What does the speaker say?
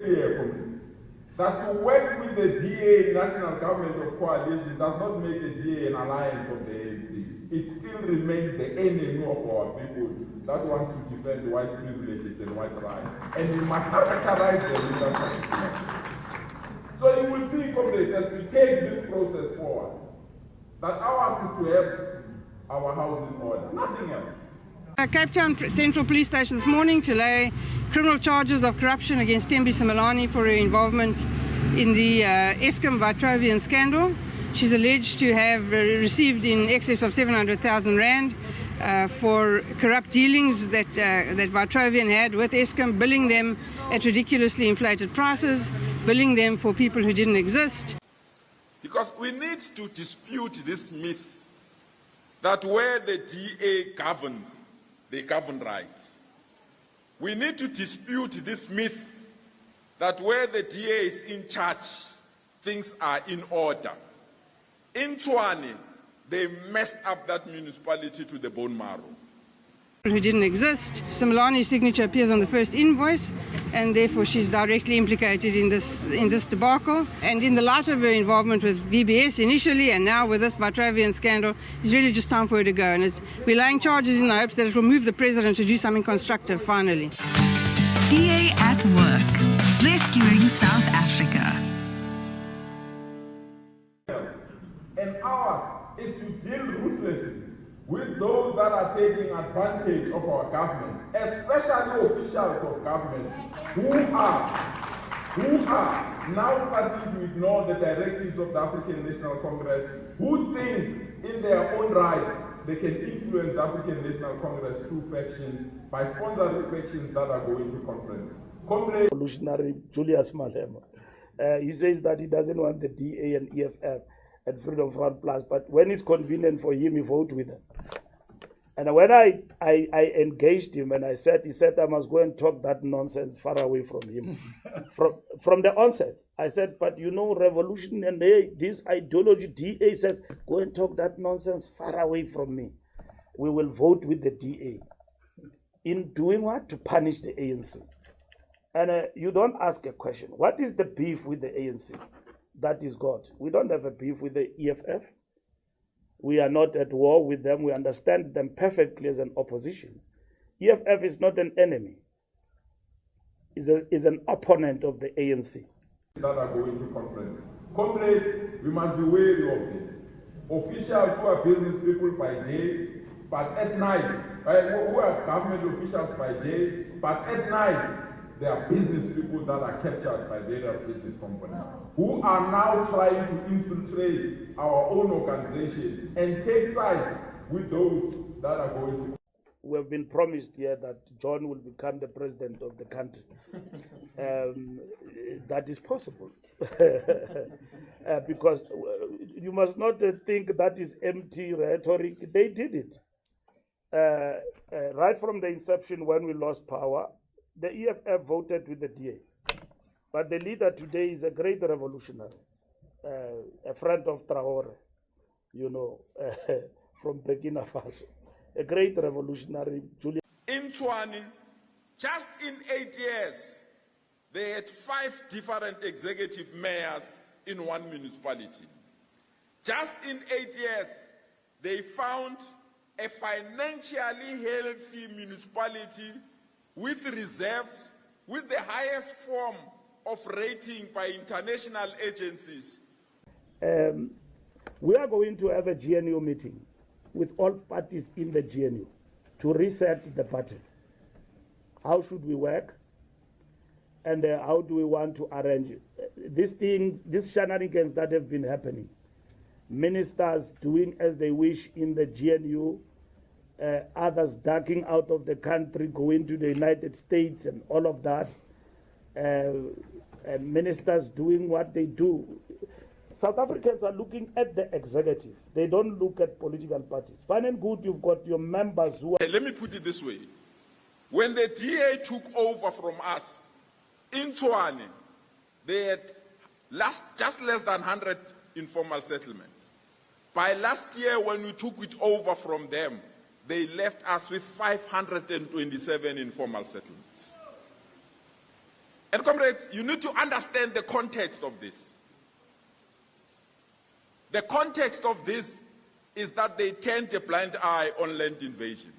That to work with the DA national government of coalition does not make the DA an alliance of the ANC. It still remains the enemy of our people that wants to defend white privileges and white rights. And we must characterize them in that particular. So you will see, comrades, as we take this process forward, that ours is to have our house in order, nothing else. Cape Town Central Police Station this morning to lay criminal charges of corruption against Tembi Simelane for her involvement in the Eskom Vitrovian scandal. She's alleged to have received in excess of 700,000 rand for corrupt dealings that Vitrovian had with Eskom, billing them at ridiculously inflated prices, billing them for people who didn't exist. Because we need to dispute this myth that where the DA governs, they govern right. We need to dispute this myth that where the DA is in charge, things are in order. In Tshwane, they messed up that municipality to the bone marrow. Who didn't exist. Simelane's signature appears on the first invoice, and therefore she's directly implicated in this debacle. And in the light of her involvement with VBS initially, and now with this Vitrovian scandal, it's really just time for her to go. And we're laying charges in the hopes that it will move the president to do something constructive finally. DA at work, rescuing South Africa. And ours is to deal ruthlessly with those that are taking advantage of our government, especially officials of government who are now starting to ignore the directives of the African National Congress, who think in their own right they can influence the African National Congress through factions by sponsoring factions that are going to conferences. Revolutionary Julius Malema. He says that he doesn't want the DA and EFF at Freedom Front Plus, but when it's convenient for him, he vote with them. And when I engaged him and he said I must go and talk that nonsense far away from him. from the onset, I said, but you know, revolution and this ideology, DA says, go and talk that nonsense far away from me. We will vote with the DA. In doing what? To punish the ANC. And you don't ask a question. What is the beef with the ANC? That is God. We don't have a beef with the EFF. We are not at war with them. We understand them perfectly as an opposition. EFF is not an enemy. Is an opponent of the ANC. That are going to conferences. Comrades, we must be wary of this. Officials who are business people by day, but at night, who are government officials by day, but at night, there are business people that are captured by various business companies who are now trying to infiltrate our own organization and take sides with those that are going to. We have been promised here that John will become the president of the country. That is possible. Because you must not think that is empty rhetoric. They did it. Right from the inception when we lost power, the EFF voted with the DA. But the leader today is a great revolutionary, a friend of Traore, you know, from Burkina Faso. A great revolutionary, Julian. In Tshwane, just in 8 years, they had 5 different executive mayors in one municipality. Just in 8 years, they found a financially healthy municipality with reserves, with the highest form of rating by international agencies. We are going to have a GNU meeting with all parties in the GNU to reset the pattern. How should we work? And how do we want to arrange these shenanigans that have been happening? Ministers doing as they wish in the GNU, others ducking out of the country, going to the United States and all of that, and ministers doing what they do. South Africans are looking at the executive. They don't look at political parties. Fine and good, you've got your members who are... Let me put it this way. When the DA took over from us, in Tshwane, they had just less than 100 informal settlements. By last year, when we took it over from them, they left us with 527 informal settlements. And comrades, you need to understand the context of this. The context of this is that they turned a blind eye on land invasion.